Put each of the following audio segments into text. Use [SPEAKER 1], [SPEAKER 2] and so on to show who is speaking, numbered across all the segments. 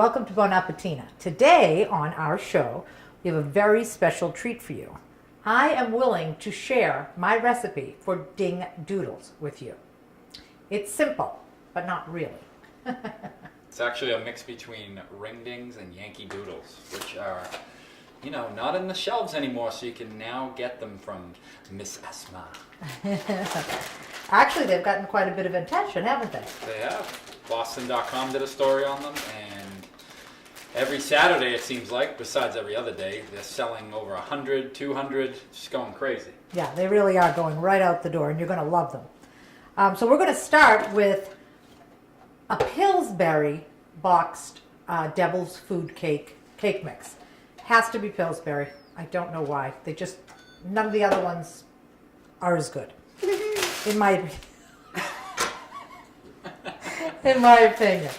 [SPEAKER 1] welcome to Bonapetina. Today on our show, we have a very special treat for you. I am willing to share my recipe for ding doodles with you. It's simple, but not really.
[SPEAKER 2] It's actually a mix between ring dings and Yankee Doodles, which are, not in the shelves anymore, so you can now get them from Miss Esma.
[SPEAKER 1] Actually, they've gotten quite a bit of attention, haven't they?
[SPEAKER 2] They have. Boston.com did a story on them, and every Saturday, it seems like, besides every other day, they're selling over 100, 200, just going crazy.
[SPEAKER 1] Yeah, they really are going right out the door, and you're going to love them. So we're going to start with a Pillsbury boxed Devil's Food cake mix. Has to be Pillsbury. I don't know why. None of the other ones are as good, in my opinion.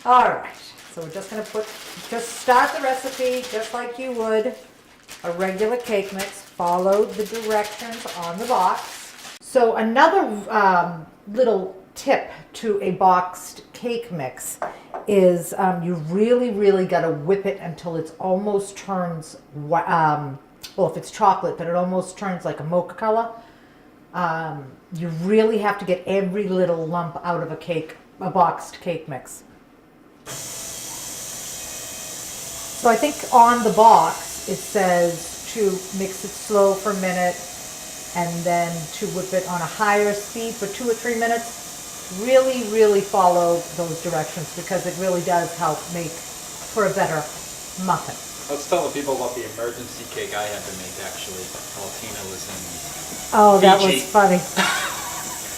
[SPEAKER 1] All right. So we're just going to start the recipe just like you would a regular cake mix. Follow the directions on the box. So another little tip to a boxed cake mix is you really got to whip it until it almost turns, well, if it's chocolate, but it almost turns like a mocha color. You really have to get every little lump out of a boxed cake mix. So I think on the box it says to mix it slow for a minute and then to whip it on a higher speed for 2 or 3 minutes. Really follow those directions because it really does help make for a better muffin.
[SPEAKER 2] Let's tell the people about the emergency cake I had to make, actually, while Tina was in
[SPEAKER 1] Oh, that
[SPEAKER 2] Fiji.
[SPEAKER 1] was funny.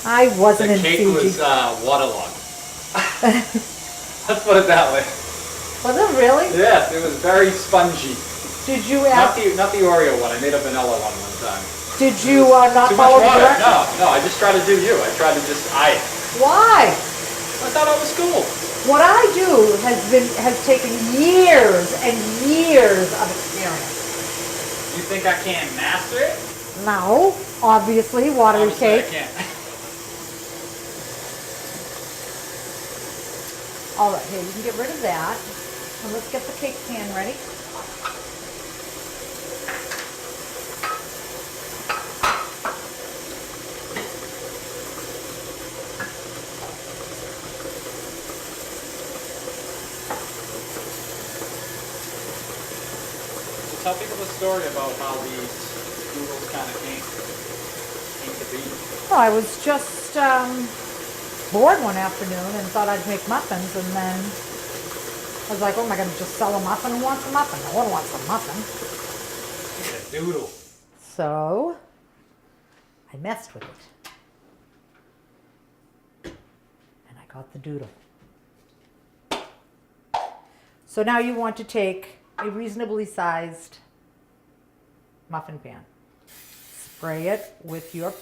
[SPEAKER 1] I wasn't in Fiji.
[SPEAKER 2] The cake was waterlogged. Let's put it that way.
[SPEAKER 1] Was it really?
[SPEAKER 2] Yes, it was very spongy.
[SPEAKER 1] Did you ask?
[SPEAKER 2] Not the Oreo one. I made a vanilla one time.
[SPEAKER 1] Did you not
[SPEAKER 2] Too
[SPEAKER 1] follow
[SPEAKER 2] much
[SPEAKER 1] the
[SPEAKER 2] water.
[SPEAKER 1] directions?
[SPEAKER 2] No, I just tried to do you. I tried to just eye it.
[SPEAKER 1] Why?
[SPEAKER 2] I thought I was cool.
[SPEAKER 1] What I do has taken years and years of experience.
[SPEAKER 2] You think I can't master it?
[SPEAKER 1] No, obviously, watery
[SPEAKER 2] Obviously
[SPEAKER 1] cake.
[SPEAKER 2] I can't.
[SPEAKER 1] All right, here, you can get rid of that. And let's get the cake pan ready.
[SPEAKER 2] So tell people the story about how these doodles kind of came to be.
[SPEAKER 1] Well, I was just bored one afternoon and thought I'd make muffins, and then I was like, oh, am I going to just sell a muffin? Who wants a muffin? No one wants a muffin.
[SPEAKER 2] It's a doodle.
[SPEAKER 1] So I messed with it. And I got the doodle. So now you want to take a reasonably sized muffin pan. Spray it with your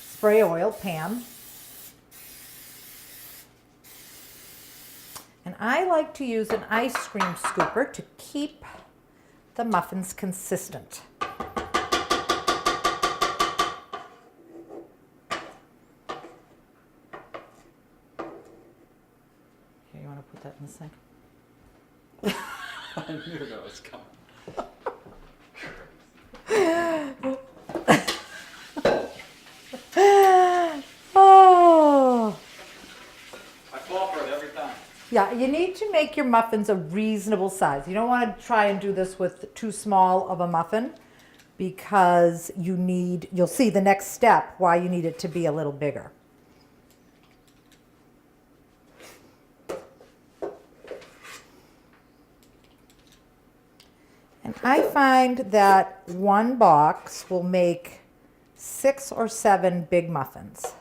[SPEAKER 1] spray oil pan. And I like to use an ice cream scooper to keep the muffins consistent. Here, you want to put that in the sink?
[SPEAKER 2] I knew that was coming.
[SPEAKER 1] Oh.
[SPEAKER 2] I fall for it every time.
[SPEAKER 1] Yeah, you need to make your muffins a reasonable size. You don't want to try and do this with too small of a muffin because you'll see the next step why you need it to be a little bigger. And I find that one box will make 6 or 7 big muffins.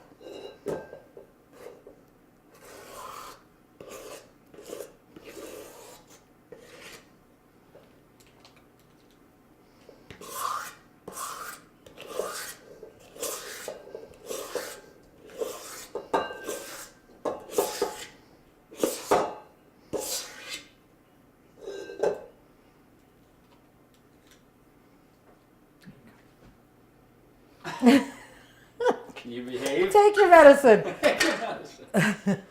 [SPEAKER 2] Can you behave?
[SPEAKER 1] Take your medicine.
[SPEAKER 2] Take your medicine.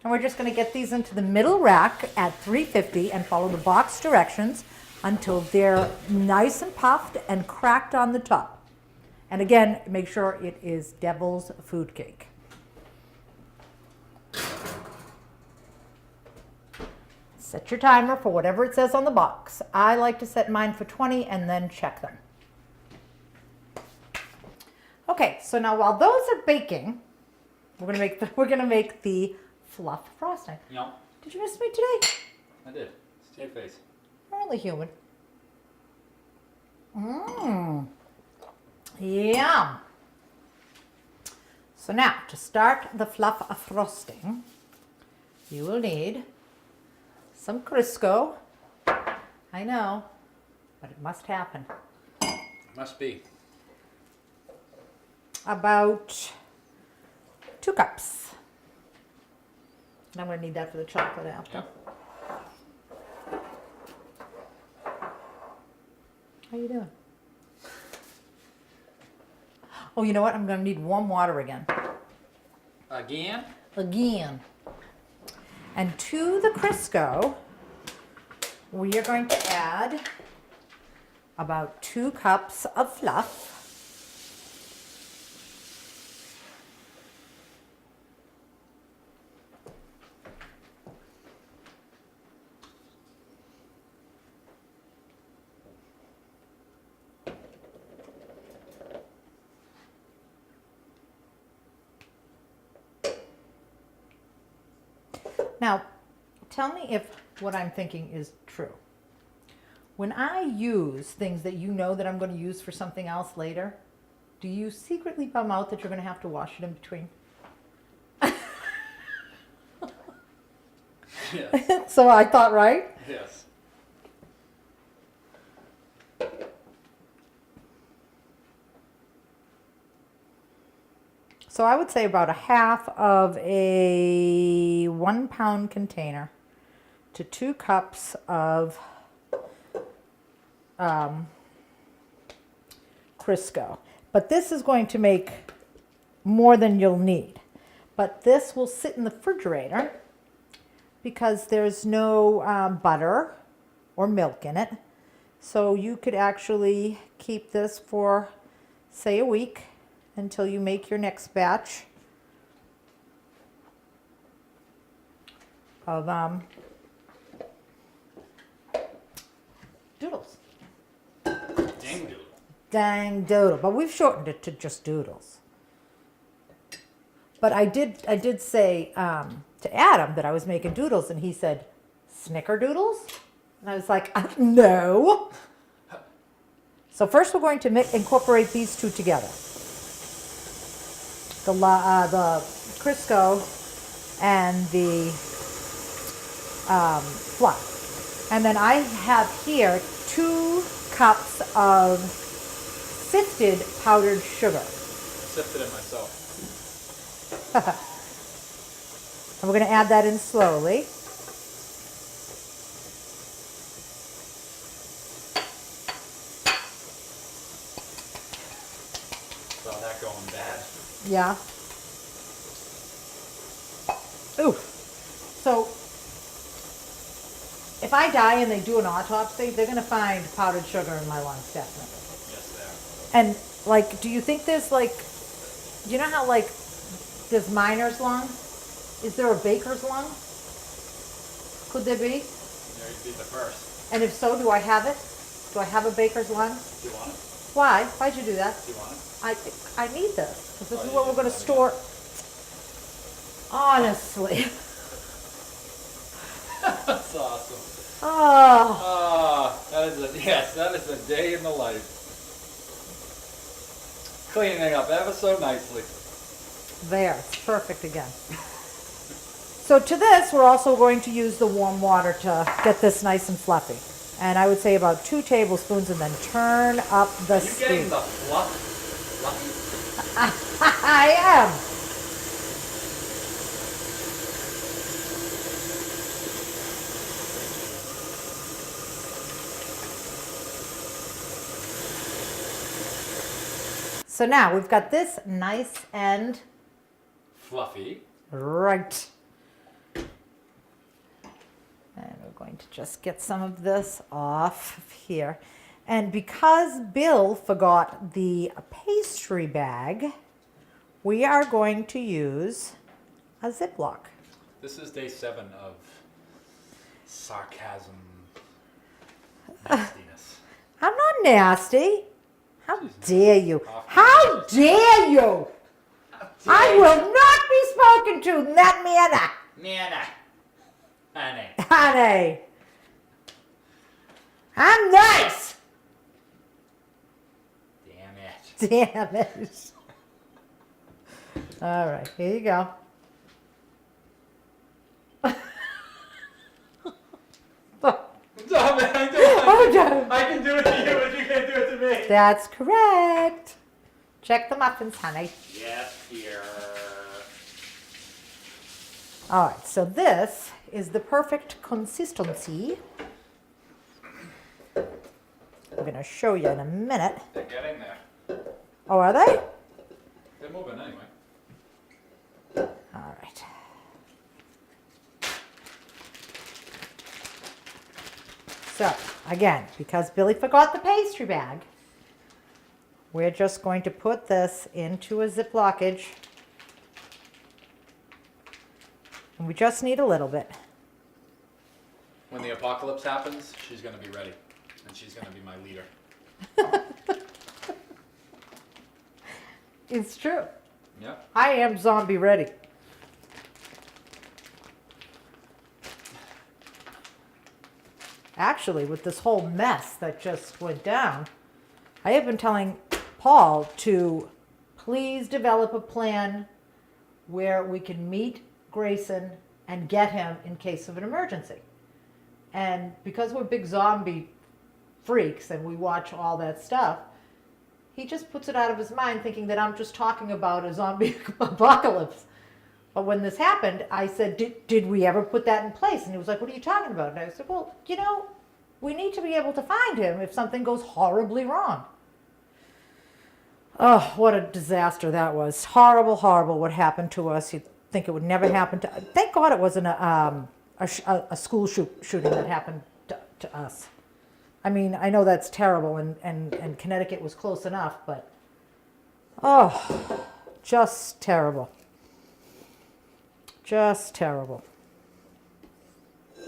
[SPEAKER 1] And we're just going to get these into the middle rack at 350 and follow the box directions until they're nice and puffed and cracked on the top. And again, make sure it is Devil's Food Cake. Set your timer for whatever it says on the box. I like to set mine for 20 and then check them. Okay, so now while those are baking, we're gonna make the fluff frosting.
[SPEAKER 2] No.
[SPEAKER 1] Did you miss me today?
[SPEAKER 2] I did. It's to your face.
[SPEAKER 1] Really human. Yum. So now, to start the fluff frosting, you will need some Crisco. I know, but it must happen.
[SPEAKER 2] Must be.
[SPEAKER 1] About 2 cups. And I'm going to need that for the chocolate after.
[SPEAKER 2] Yep.
[SPEAKER 1] How you doing? Oh, you know what? I'm going to need warm water again.
[SPEAKER 2] Again?
[SPEAKER 1] Again. And to the Crisco, we are going to add about 2 cups of fluff. Now, tell me if what I'm thinking is true. When I use things that you know that I'm going to use for something else later, do you secretly bum out that you're going to have to wash it in between?
[SPEAKER 2] Yes.
[SPEAKER 1] So I thought, right?
[SPEAKER 2] Yes.
[SPEAKER 1] So I would say about a half of a 1 pound container to 2 cups of Crisco. But this is going to make more than you'll need. But this will sit in the refrigerator because there's no butter or milk in it. So you could actually keep this for, say, a week until you make your next batch of doodles.
[SPEAKER 2] Dang doodle.
[SPEAKER 1] Dang doodle. But we've shortened it to just doodles. But I did say to Adam that I was making doodles, and he said, snickerdoodles? And I was like, no. So first we're going to incorporate these two together. The Crisco and the fluff. And then I have here 2 cups of sifted powdered sugar.
[SPEAKER 2] Sifted it myself.
[SPEAKER 1] And we're going to add that in slowly.
[SPEAKER 2] Saw that going bad.
[SPEAKER 1] Yeah. Ooh. So, if I die and they do an autopsy, they're going to find powdered sugar in my lungs, definitely.
[SPEAKER 2] Yes, they are.
[SPEAKER 1] And, like, do you think there's, like, do you know how, like, there's miner's lung? Is there a baker's lung? Could there be?
[SPEAKER 2] Yeah, you'd be the first.
[SPEAKER 1] And if so, do I have it? Do I have a baker's lung?
[SPEAKER 2] Do you want it?
[SPEAKER 1] Why? Why'd you do that?
[SPEAKER 2] Do you want it?
[SPEAKER 1] I need this, because this
[SPEAKER 2] Oh,
[SPEAKER 1] is
[SPEAKER 2] you
[SPEAKER 1] what we're
[SPEAKER 2] need
[SPEAKER 1] going to
[SPEAKER 2] it.
[SPEAKER 1] store. Honestly.
[SPEAKER 2] That's awesome.
[SPEAKER 1] Oh.
[SPEAKER 2] That is a day in the life. Cleaning up ever so nicely.
[SPEAKER 1] There, it's perfect again. So to this, we're also going to use the warm water to get this nice and fluffy. And I would say about 2 tablespoons, and then turn up the
[SPEAKER 2] Are you getting
[SPEAKER 1] speed.
[SPEAKER 2] the fluffy?
[SPEAKER 1] I am. So now we've got this nice and
[SPEAKER 2] Fluffy.
[SPEAKER 1] right. going to just get some of this off of here. And because Bill forgot the pastry bag, we are going to use a Ziploc.
[SPEAKER 2] This is day 7 of sarcasm, nastiness.
[SPEAKER 1] I'm not nasty. How dare you? How dare you? I will not be spoken to in that manner.
[SPEAKER 2] Nana. Honey.
[SPEAKER 1] Honey. I'm nice.
[SPEAKER 2] Damn it.
[SPEAKER 1] Damn it. All right, here you go.
[SPEAKER 2] Stop it.
[SPEAKER 1] Oh,
[SPEAKER 2] I can do it to you, but you can't do it to me.
[SPEAKER 1] that's correct. Check the muffins, honey.
[SPEAKER 2] Yes, dear.
[SPEAKER 1] All right, so this is the perfect consistency. I'm going to show you in a minute.
[SPEAKER 2] They're getting there.
[SPEAKER 1] Oh, are they?
[SPEAKER 2] They're moving anyway.
[SPEAKER 1] All right. So, again, because Billy forgot the pastry bag, we're just going to put this into a Ziplockage. And we just need a little bit.
[SPEAKER 2] When the apocalypse happens, she's going to be ready. And she's going to be my leader.
[SPEAKER 1] It's true.
[SPEAKER 2] Yep.
[SPEAKER 1] I am zombie ready. Actually, with this whole mess that just went down, I have been telling Paul to please develop a plan where we can meet Grayson and get him in case of an emergency. And because we're big zombie freaks and we watch all that stuff, he just puts it out of his mind thinking that I'm just talking about a zombie apocalypse. But when this happened, I said, did we ever put that in place? And he was like, what are you talking about? And I said, well, you know, we need to be able to find him if something goes horribly wrong. Oh, what a disaster that was. Horrible, horrible what happened to us. You'd think it would never happen to... Thank God it wasn't a school shooting that happened to us. I mean, I know that's terrible, and Connecticut was close enough, but... Oh, just terrible. Just terrible.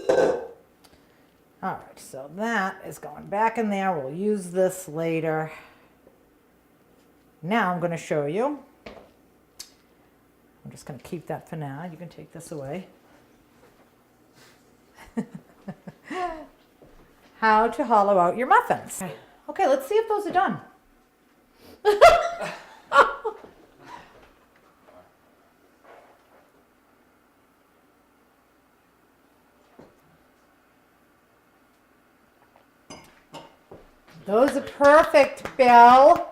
[SPEAKER 1] All right, so that is going back in there. We'll use this later. Now I'm going to show you. I'm just going to keep that for now. You can take this away. How to hollow out your muffins. Okay, let's see if those are done. Those are perfect, Bill.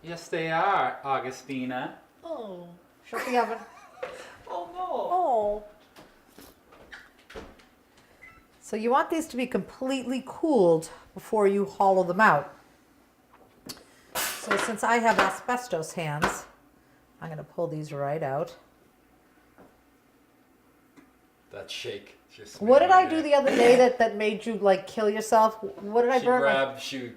[SPEAKER 2] Yes, they are, Augustina.
[SPEAKER 1] Oh, shut the oven.
[SPEAKER 2] Oh, no.
[SPEAKER 1] Oh. So you want these to be completely cooled before you hollow them out. So since I have asbestos hands, I'm going to pull these right out.
[SPEAKER 2] That shake. Just
[SPEAKER 1] What did
[SPEAKER 2] made
[SPEAKER 1] I
[SPEAKER 2] my
[SPEAKER 1] do
[SPEAKER 2] day.
[SPEAKER 1] the other day that made you like kill yourself? What did I burn?
[SPEAKER 2] She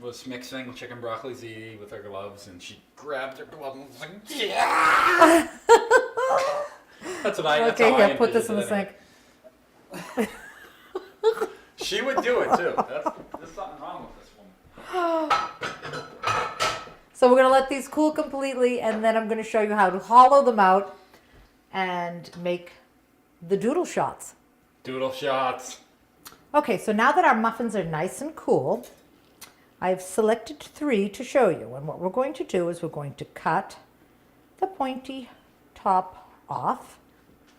[SPEAKER 2] was mixing chicken broccoli ziti with her gloves, and she grabbed her glove and was like, yeah! That's what I.
[SPEAKER 1] Okay,
[SPEAKER 2] that's how
[SPEAKER 1] yeah,
[SPEAKER 2] I
[SPEAKER 1] put this in the
[SPEAKER 2] envisioned
[SPEAKER 1] sink.
[SPEAKER 2] it. She would do it too. There's something wrong with this woman.
[SPEAKER 1] So we're going to let these cool completely, and then I'm going to show you how to hollow them out and make the doodle shots.
[SPEAKER 2] Doodle shots.
[SPEAKER 1] Okay, so now that our muffins are nice and cool, I've selected 3 to show you. And what we're going to do is we're going to cut the pointy top off.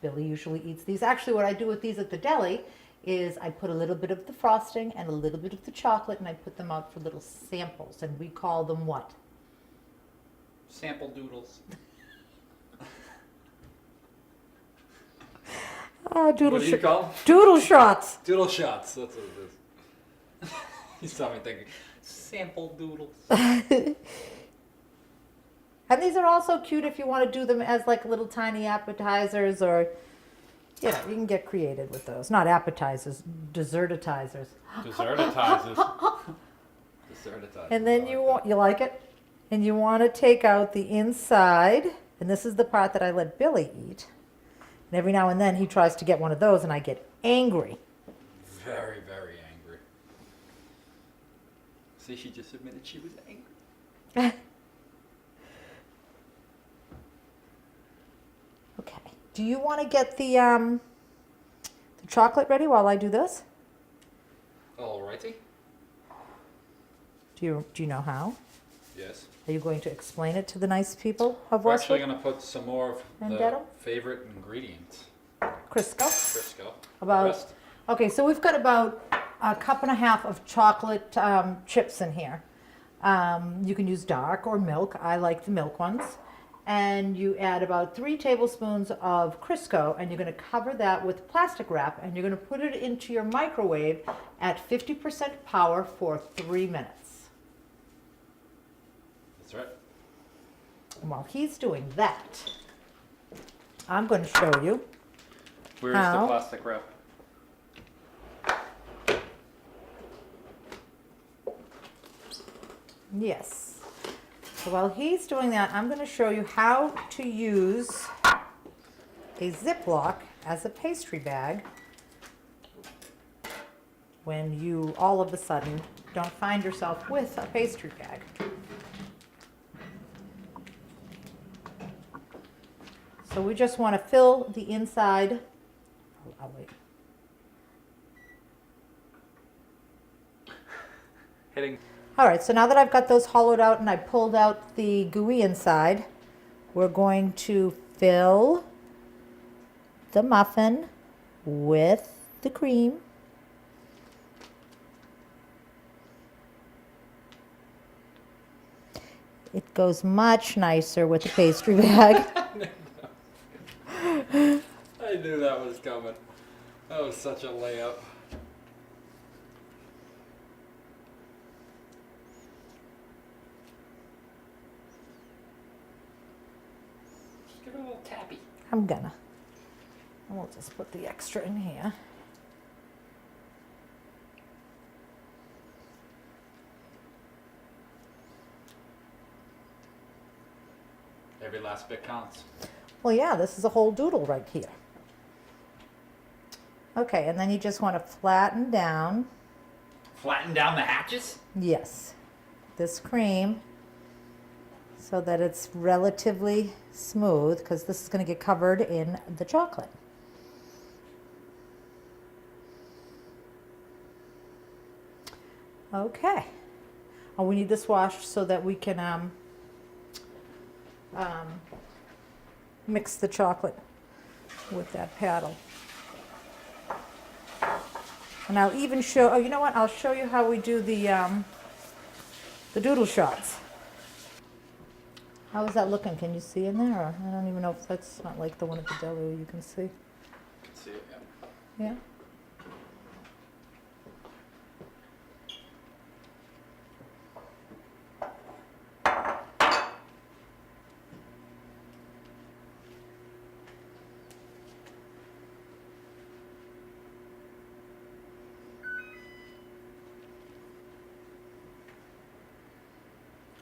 [SPEAKER 1] Billy usually eats these. Actually, what I do with these at the deli is I put a little bit of the frosting and a little bit of the chocolate, and I put them out for little samples. And we call them what?
[SPEAKER 2] Sample doodles.
[SPEAKER 1] Doodle
[SPEAKER 2] What do you call them?
[SPEAKER 1] Doodle shots.
[SPEAKER 2] Doodle shots. That's what it is. You saw me thinking. Sample doodles.
[SPEAKER 1] And these are also cute if you want to do them as like little tiny appetizers, or You know, you can get creative with those. Not appetizers, dessertizers.
[SPEAKER 2] Dessertitizes. Dessertitizes.
[SPEAKER 1] And then you like it? And you want to take out the inside, and this is the part that I let Billy eat. And every now and then he tries to get one of those, and I get angry.
[SPEAKER 2] Very, very angry. See, she just admitted she was angry.
[SPEAKER 1] Okay. Do you want to get the chocolate ready while I do this?
[SPEAKER 2] Alrighty.
[SPEAKER 1] Do you know how?
[SPEAKER 2] Yes.
[SPEAKER 1] Are you going to explain it to the nice people of
[SPEAKER 2] We're actually
[SPEAKER 1] Westwood?
[SPEAKER 2] going to put some more of
[SPEAKER 1] And
[SPEAKER 2] the
[SPEAKER 1] get 'em?
[SPEAKER 2] favorite ingredients.
[SPEAKER 1] Crisco.
[SPEAKER 2] Crisco.
[SPEAKER 1] About-
[SPEAKER 2] The rest.
[SPEAKER 1] Okay, so we've got about a cup and a half of chocolate chips in here. You can use dark or milk. I like the milk ones. And you add about 3 tablespoons of Crisco, and you're going to cover that with plastic wrap, and you're going to put it into your microwave at 50% power for 3 minutes.
[SPEAKER 2] That's right.
[SPEAKER 1] And while he's doing that, I'm going to show you.
[SPEAKER 2] Where's
[SPEAKER 1] How?
[SPEAKER 2] the plastic wrap?
[SPEAKER 1] Yes. So while he's doing that, I'm going to show you how to use a Ziploc as a pastry bag when you all of a sudden don't find yourself with a pastry bag. So we just want to fill the inside. I'll wait.
[SPEAKER 2] Hitting.
[SPEAKER 1] All right, so now that I've got those hollowed out and I pulled out the gooey inside, we're going to fill the muffin with the cream. It goes much nicer with the pastry bag.
[SPEAKER 2] I knew that was coming. That was such a layup. Just give it a little tappy.
[SPEAKER 1] I'm gonna. And we'll just put the extra in here.
[SPEAKER 2] Every last bit counts.
[SPEAKER 1] Well, yeah, this is a whole doodle right here. Okay, and then you just want to flatten down.
[SPEAKER 2] Flatten down the hatches?
[SPEAKER 1] Yes, this cream so that it's relatively smooth because this is going to get covered in the chocolate. Okay. Oh, we need this washed so that we can mix the chocolate with that paddle. And I'll even show, oh, you know what? I'll show you how we do the doodle shots. How is that looking? Can you see in there? Or I don't even know if that's not like the one at the deli you can see.
[SPEAKER 2] You can see it, yeah.
[SPEAKER 1] Yeah.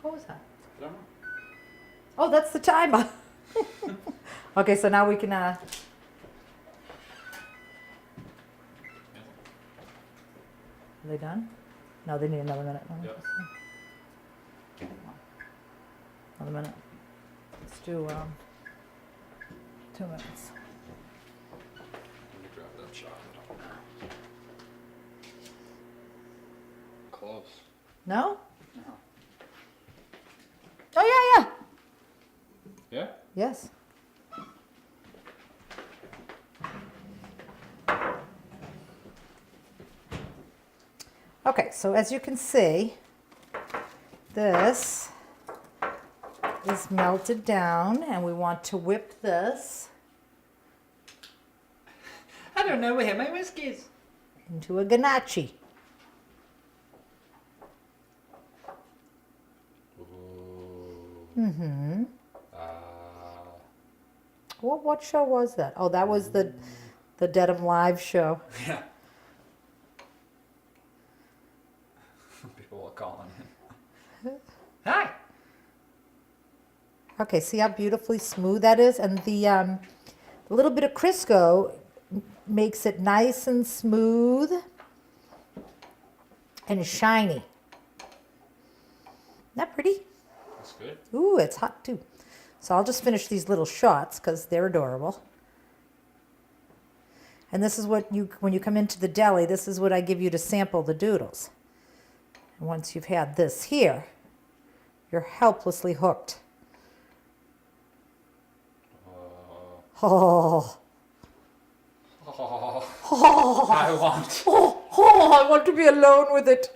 [SPEAKER 1] What was that?
[SPEAKER 2] I don't know.
[SPEAKER 1] Oh, that's the timer. Okay, so now we can. Are they done? No, they need another minute.
[SPEAKER 2] Yep.
[SPEAKER 1] Another minute. Let's do 2 minutes.
[SPEAKER 2] Let me grab that chocolate. Close.
[SPEAKER 1] No?
[SPEAKER 2] No.
[SPEAKER 1] Oh, yeah, yeah.
[SPEAKER 2] Yeah?
[SPEAKER 1] Yes. Okay, so as you can see, this is melted down, and we want to whip this
[SPEAKER 2] I don't know where my whisk is.
[SPEAKER 1] into a ganache. Mm-hmm. What show was that? Oh, that was the The Dedham Live show.
[SPEAKER 2] Yeah. People are calling in. Hi.
[SPEAKER 1] Okay, see how beautifully smooth that is? And the little bit of Crisco makes it nice and smooth and shiny. Isn't that pretty?
[SPEAKER 2] That's good.
[SPEAKER 1] Ooh, it's hot too. So I'll just finish these little shots because they're adorable. And this is what you, when you come into the deli, this is what I give you to sample the doodles. And once you've had this here, you're helplessly hooked. Oh.
[SPEAKER 2] Oh, I want.
[SPEAKER 1] I want to be alone with it.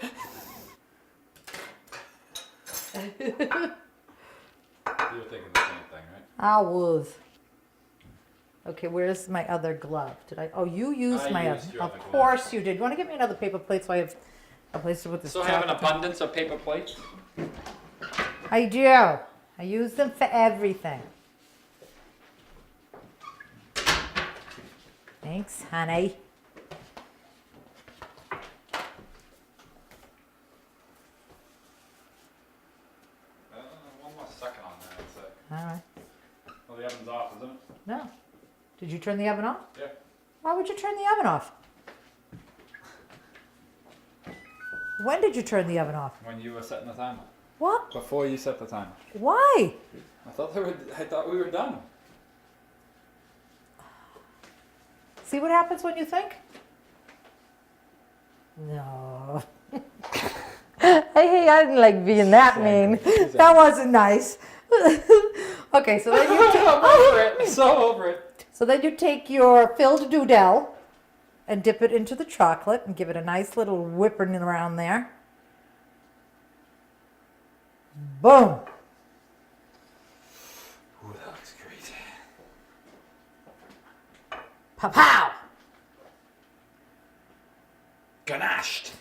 [SPEAKER 2] You were thinking the same thing, right?
[SPEAKER 1] I was. Okay, where's my other glove? Did I? Oh, you used
[SPEAKER 2] I
[SPEAKER 1] my
[SPEAKER 2] used
[SPEAKER 1] other.
[SPEAKER 2] your
[SPEAKER 1] Of
[SPEAKER 2] other glove.
[SPEAKER 1] course you did. You want to get me another paper plate so I have a place to put this
[SPEAKER 2] So I have an
[SPEAKER 1] chocolate?
[SPEAKER 2] abundance of paper plates.
[SPEAKER 1] I do. I use them for everything. Thanks, honey.
[SPEAKER 2] One more second on that, I'd say.
[SPEAKER 1] All right.
[SPEAKER 2] Well, the oven's off, isn't it?
[SPEAKER 1] No. Did you turn the oven off?
[SPEAKER 2] Yeah.
[SPEAKER 1] Why would you turn the oven off? When did you turn the oven off?
[SPEAKER 2] When you were setting the timer.
[SPEAKER 1] What?
[SPEAKER 2] Before you set the timer.
[SPEAKER 1] Why?
[SPEAKER 2] I thought we were done.
[SPEAKER 1] See what happens when you think? No. I didn't like being that mean. That wasn't nice. Okay, so then you
[SPEAKER 2] I'm over it. So over it.
[SPEAKER 1] so then you take your filled doodle and dip it into the chocolate and give it a nice little whipping around there. Boom.
[SPEAKER 2] Ooh, that looks great.
[SPEAKER 1] Pow-pow.
[SPEAKER 2] Ganashed.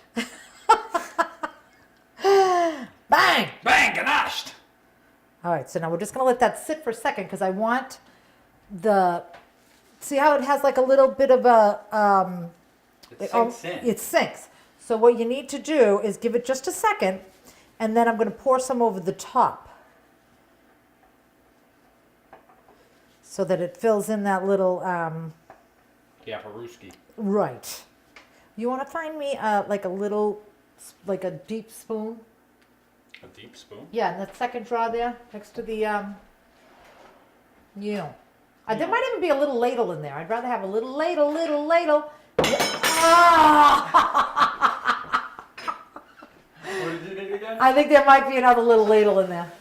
[SPEAKER 1] Bang.
[SPEAKER 2] Bang, ganashed.
[SPEAKER 1] All right, so now we're just going to let that sit for a second because I want the, see how it has like a little bit of a,
[SPEAKER 2] It sinks in.
[SPEAKER 1] it sinks. So what you need to do is give it just a second, and then I'm going to pour some over the top so that it fills in that little,
[SPEAKER 2] Yeah, Peruski.
[SPEAKER 1] right. You want to find me like a little, like a deep spoon?
[SPEAKER 2] A deep spoon?
[SPEAKER 1] Yeah, in that second drawer there, next to the, there might even be a little ladle in there. I'd rather have a little ladle. Yeah. Ah!
[SPEAKER 2] What did you need again?
[SPEAKER 1] I think there might be another little ladle in there.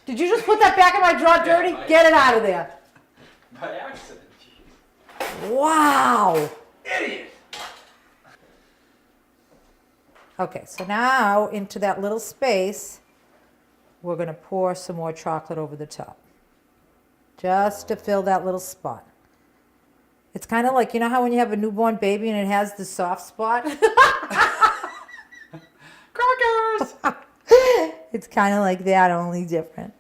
[SPEAKER 1] Did you just put that back in my drawer dirty?
[SPEAKER 2] Yeah,
[SPEAKER 1] Get it out of there.
[SPEAKER 2] By accident.
[SPEAKER 1] Wow.
[SPEAKER 2] Idiot.
[SPEAKER 1] Okay, so now into that little space, we're going to pour some more chocolate over the top. Just to fill that little spot. It's kind of like, you know how when you have a newborn baby and it has the soft spot?
[SPEAKER 2] Crackers!
[SPEAKER 1] It's kind of like that, only different.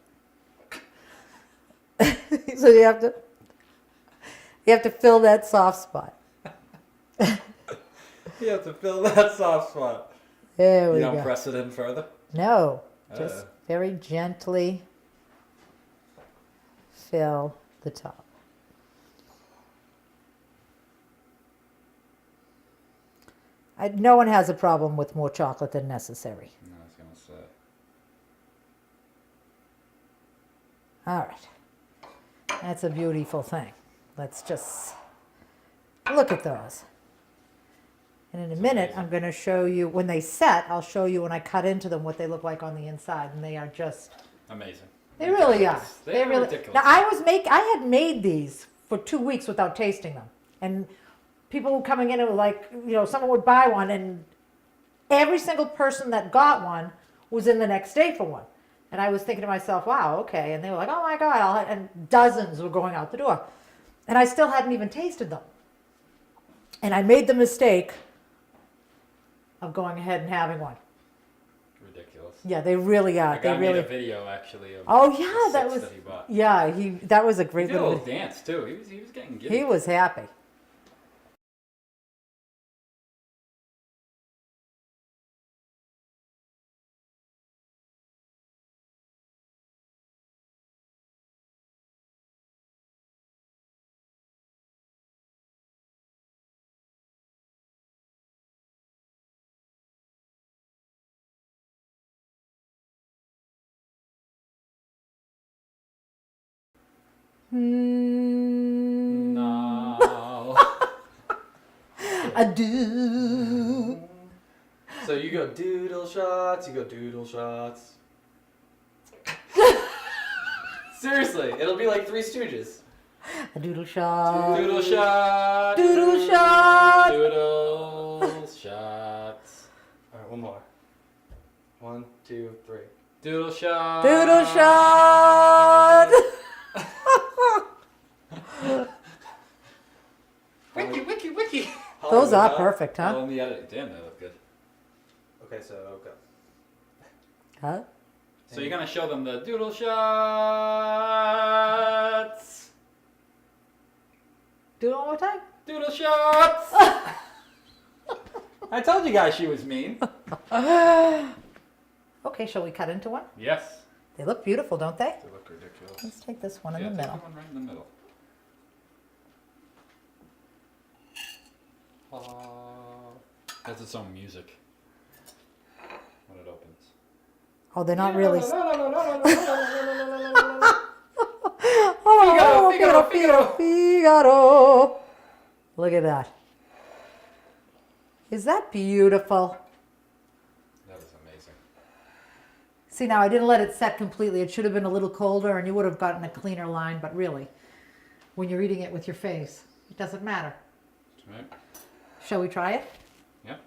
[SPEAKER 1] So you have to fill that soft spot.
[SPEAKER 2] You have to fill that soft spot.
[SPEAKER 1] There we
[SPEAKER 2] You don't
[SPEAKER 1] go.
[SPEAKER 2] press it in further?
[SPEAKER 1] No, just very gently fill the top. No one has a problem with more chocolate than necessary.
[SPEAKER 2] No, I was going to say.
[SPEAKER 1] All right. That's a beautiful thing. Let's just look at those. And in a minute, I'm going to show you, when they set, I'll show you when I cut into them what they look like on the inside. And they are just,
[SPEAKER 2] Amazing.
[SPEAKER 1] they really are.
[SPEAKER 2] Ridiculous. They are
[SPEAKER 1] really.
[SPEAKER 2] ridiculous.
[SPEAKER 1] Now, I had made these for 2 weeks without tasting them. And people were coming in and were like, someone would buy one, and every single person that got one was in the next day for one. And I was thinking to myself, wow, okay. And they were like, oh my God. And dozens were going out the door. And I still hadn't even tasted them. And I made the mistake of going ahead and having one.
[SPEAKER 2] Ridiculous. doodles.
[SPEAKER 1] Yeah, they really are.
[SPEAKER 2] The
[SPEAKER 1] They
[SPEAKER 2] guy made
[SPEAKER 1] really.
[SPEAKER 2] a video actually of
[SPEAKER 1] Oh
[SPEAKER 2] the
[SPEAKER 1] yeah, that
[SPEAKER 2] 6
[SPEAKER 1] was.
[SPEAKER 2] that he bought.
[SPEAKER 1] Yeah, that was a
[SPEAKER 2] He
[SPEAKER 1] great
[SPEAKER 2] did a
[SPEAKER 1] little.
[SPEAKER 2] little dance too. He was getting giddy.
[SPEAKER 1] He was happy.
[SPEAKER 2] No.
[SPEAKER 1] I do.
[SPEAKER 3] So you go doodle shots, you go doodle shots. Seriously, it'll be like Three Stooges.
[SPEAKER 1] A doodle shot.
[SPEAKER 2] Doodle shot.
[SPEAKER 1] Doodle shot.
[SPEAKER 2] Doodle shots.
[SPEAKER 3] Alright, one more. 1, 2, 3.
[SPEAKER 2] Doodle shot.
[SPEAKER 1] Doodle shot.
[SPEAKER 2] Wiki.
[SPEAKER 1] Those are
[SPEAKER 3] Hollywood,
[SPEAKER 1] perfect,
[SPEAKER 2] Oh,
[SPEAKER 1] huh?
[SPEAKER 2] let me edit. Damn, they look good.
[SPEAKER 3] Okay, so go.
[SPEAKER 1] Huh?
[SPEAKER 2] So you're gonna show them the doodle shots.
[SPEAKER 1] Do it one more time.
[SPEAKER 2] Doodle shots. I told you guys she was mean.
[SPEAKER 1] Okay, shall we cut into one?
[SPEAKER 2] Yes.
[SPEAKER 1] They look beautiful, don't they?
[SPEAKER 2] They look ridiculous.
[SPEAKER 1] Let's take this one in
[SPEAKER 2] Yeah,
[SPEAKER 1] the
[SPEAKER 2] take
[SPEAKER 1] middle.
[SPEAKER 2] one right in the middle. Has its own music when it opens.
[SPEAKER 1] Oh, they're not really.
[SPEAKER 2] Figaro, Figaro.
[SPEAKER 1] Figaro. Look at that. Is that beautiful?
[SPEAKER 2] That is amazing.
[SPEAKER 1] See, now I didn't let it set completely. It should have been a little colder and you would have gotten a cleaner line, but really, when you're eating it with your face, it doesn't matter.
[SPEAKER 2] Right?
[SPEAKER 1] Shall we try it?
[SPEAKER 2] Yep.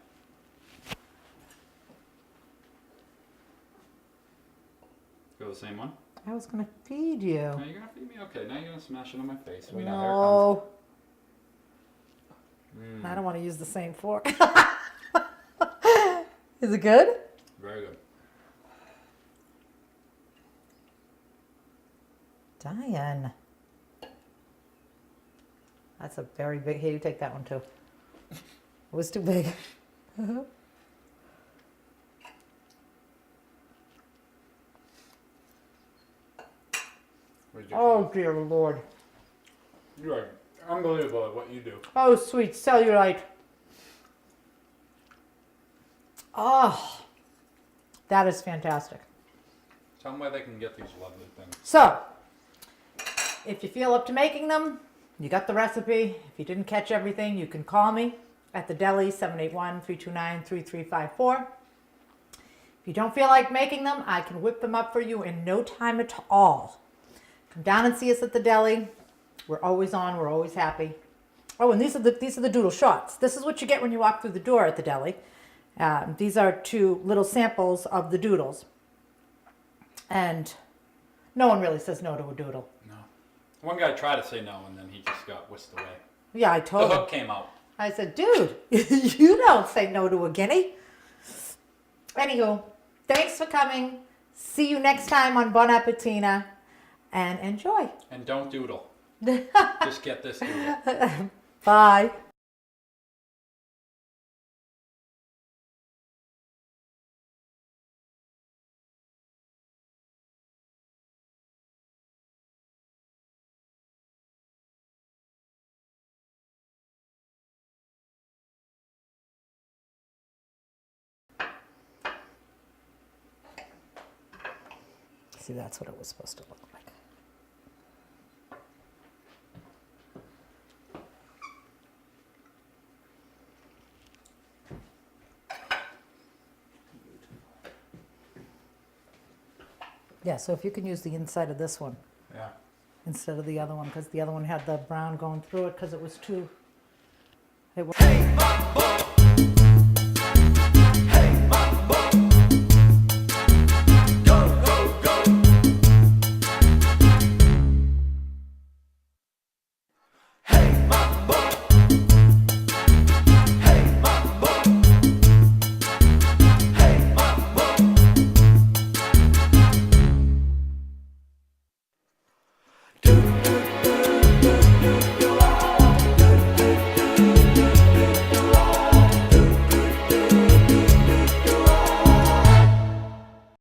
[SPEAKER 2] Go the same one.
[SPEAKER 1] I was going to feed you.
[SPEAKER 2] Now you're gonna feed me. Okay. Now you're gonna smash it on my face. We know.
[SPEAKER 1] No,
[SPEAKER 2] Here it comes.
[SPEAKER 1] I don't want to use the same fork. Is it good?
[SPEAKER 2] Very good.
[SPEAKER 1] Diane. That's a very big. Here, you take that one too. It was too big. Oh dear Lord.
[SPEAKER 2] You're unbelievable at what you do.
[SPEAKER 1] Oh, sweet cellulite. Oh, that is fantastic.
[SPEAKER 2] Tell them where they can get these lovely things.
[SPEAKER 1] So, if you feel up to making them, you got the recipe. If you didn't catch everything, you can call me at the deli, 781-329-3354. If you don't feel like making them, I can whip them up for you in no time at all. Come down and see us at the deli. We're always on. We're always happy. Oh, and these are the doodle shots. This is what you get when you walk through the door at the deli. These are 2 little samples of the doodles. And no one really says no to a doodle.
[SPEAKER 2] No. One guy tried to say no, and then he just got whisked away.
[SPEAKER 1] Yeah, I
[SPEAKER 2] The
[SPEAKER 1] told him.
[SPEAKER 2] hook came out.
[SPEAKER 1] I said, dude, you don't say no to a guinea. Anywho, thanks for coming. See you next time on Bon Appetina. And enjoy.
[SPEAKER 2] And don't doodle. Just get this doodle.
[SPEAKER 1] Bye. See, that's what it was supposed to look like. Yeah, so if you can use the inside of this one
[SPEAKER 2] Yeah.
[SPEAKER 1] instead of the other one, because the other one had the brown going through it because it was too... It was,
[SPEAKER 4] Hey, my boy.